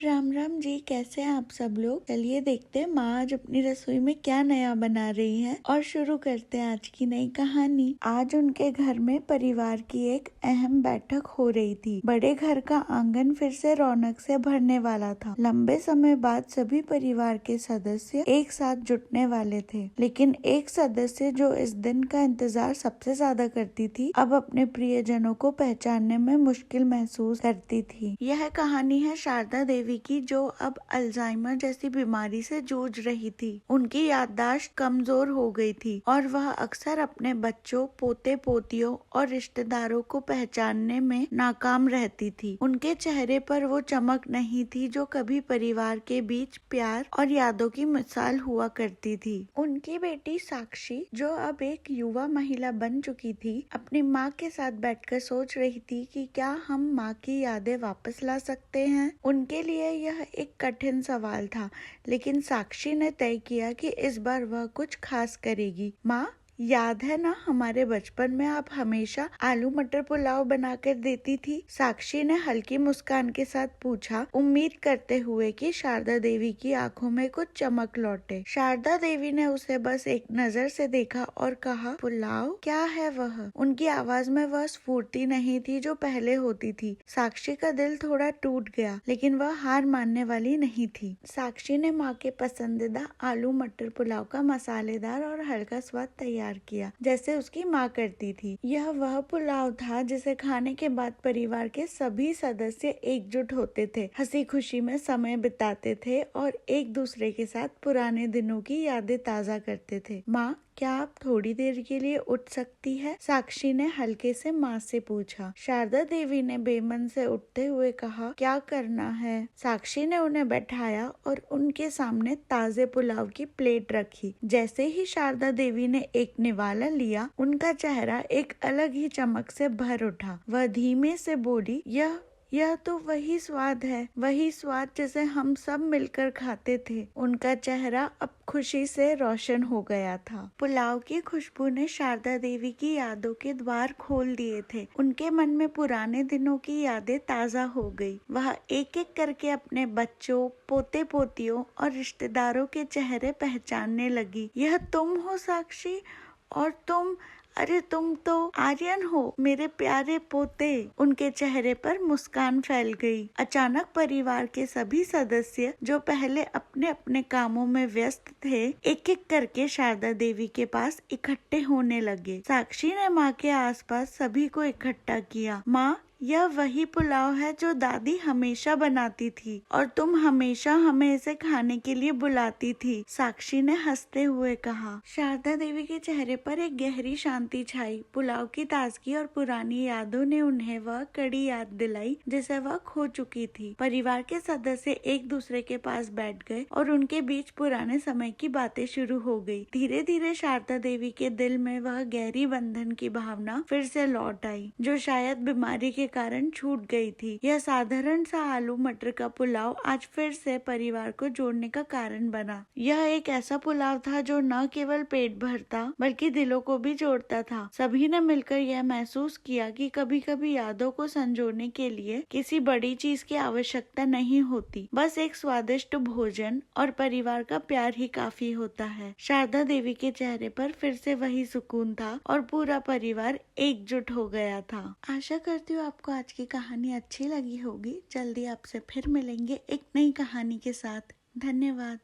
राम राम जी, कैसे हैं आप सब लोग। चलिए देखते हैं माँ आज अपनी रसोई में क्या नया बना रही हैं और शुरू करते हैं आज की नई कहानी। आज उनके घर में परिवार की एक अहम बैठक हो रही थी। बड़े घर का आंगन फिर से रौनक से भरने वाला था। लंबे समय बाद सभी परिवार के सदस्य एक साथ जुटने वाले थे, लेकिन एक सदस्य जो इस दिन का इंतजार सबसे ज्यादा करती थी, अब अपने प्रियजनों को पहचानने में मुश्किल महसूस करती थी। यह कहानी है शारदा देवी की, जो अब अल्जाइमर जैसी बीमारी से जूझ रही थी। उनकी याददाश्त कमजोर हो गई थी और वह अक्सर अपने बच्चों, पोते पोतियों और रिश्तेदारों को पहचानने में नाकाम रहती थी। उनके चेहरे पर वो चमक नहीं थी जो कभी परिवार के बीच प्यार और यादों की मिसाल हुआ करती थी। उनकी बेटी साक्षी, जो अब एक युवा महिला बन चुकी थी, अपनी माँ के साथ बैठकर सोच रही थी कि क्या हम माँ की यादें वापस ला सकते हैं। उनके लिए यह एक कठिन सवाल था, लेकिन साक्षी ने तय किया कि इस बार वह कुछ खास करेगी। माँ, याद है ना, हमारे बचपन में आप हमेशा आलू मटर पुलाव बनाकर देती थी। साक्षी ने हल्की मुस्कान के साथ पूछा, उम्मीद करते हुए कि शारदा देवी की आंखों में कुछ चमक लौटे। शारदा देवी ने उसे बस एक नजर से देखा और कहा, पुलाव, क्या है वह? उनकी आवाज में वह स्फूर्ति नहीं थी जो पहले होती थी। साक्षी का दिल थोड़ा टूट गया, लेकिन वह हार मानने वाली नहीं थी। साक्षी ने माँ के पसंदीदा आलू मटर पुलाव का मसालेदार और हल्का स्वाद तैयार किया, जैसे उसकी माँ करती थी। यह वह पुलाव था जिसे खाने के बाद परिवार के सभी सदस्य एकजुट होते थे, हंसी खुशी में समय बिताते थे और एक दूसरे के साथ पुराने दिनों की यादें ताजा करते थे। माँ, क्या आप थोड़ी देर के लिए उठ सकती है? साक्षी ने हल्के से माँ से पूछा। शारदा देवी ने बेमन से उठते हुए कहा, क्या करना है? साक्षी ने उन्हें बैठाया और उनके सामने ताजे पुलाव की प्लेट रखी। जैसे ही शारदा देवी ने एक निवाला लिया, उनका चेहरा एक अलग ही चमक से भर उठा। वह धीमे से बोली, यह तो वही स्वाद है, वही स्वाद जिसे हम सब मिलकर खाते थे। उनका चेहरा अब खुशी से रोशन हो गया था। पुलाव की खुशबू ने शारदा देवी की यादों के द्वार खोल दिए थे। उनके मन में पुराने दिनों की यादें ताजा हो गई। वह एक एक करके अपने बच्चों, पोते पोतियों और रिश्तेदारों के चेहरे पहचानने लगी। यह तुम हो साक्षी? और तुम, अरे तुम तो आर्यन हो, मेरे प्यारे पोते। उनके चेहरे पर मुस्कान फैल गई। अचानक परिवार के सभी सदस्य, जो पहले अपने अपने कामों में व्यस्त थे, एक एक करके शारदा देवी के पास इकट्ठे होने लगे। साक्षी ने माँ के आसपास सभी को इकट्ठा किया। माँ, यह वही पुलाव है जो दादी हमेशा बनाती थी और तुम हमेशा हमें इसे खाने के लिए बुलाती थी, साक्षी ने हंसते हुए कहा। शारदा देवी के चेहरे पर एक गहरी शांति छाई। पुलाव की ताजगी और पुरानी यादों ने उन्हें वह कड़ी याद दिलाई जिसे वह खो चुकी थी। परिवार के सदस्य एक दूसरे के पास बैठ गए और उनके बीच पुराने समय की बातें शुरू हो गई। धीरे धीरे शारदा देवी के दिल में वह गहरी बंधन की भावना फिर से लौट आई, जो शायद बीमारी के कारण छूट गई थी। यह साधारण सा आलू मटर का पुलाव आज फिर से परिवार को जोड़ने का कारण बना। यह एक ऐसा पुलाव था जो न केवल पेट भरता बल्कि दिलों को भी जोड़ता था। सभी ने मिलकर यह महसूस किया कि कभी कभी यादों को संजोने के लिए किसी बड़ी चीज की आवश्यकता नहीं होती, बस एक स्वादिष्ट भोजन और परिवार का प्यार ही काफी होता है। शारदा देवी के चेहरे पर फिर से वही सुकून था और पूरा परिवार एकजुट हो गया था। आशा करती हूँ आपको आज की कहानी अच्छी लगी होगी। जल्दी आपसे फिर मिलेंगे एक नई कहानी के साथ। धन्यवाद।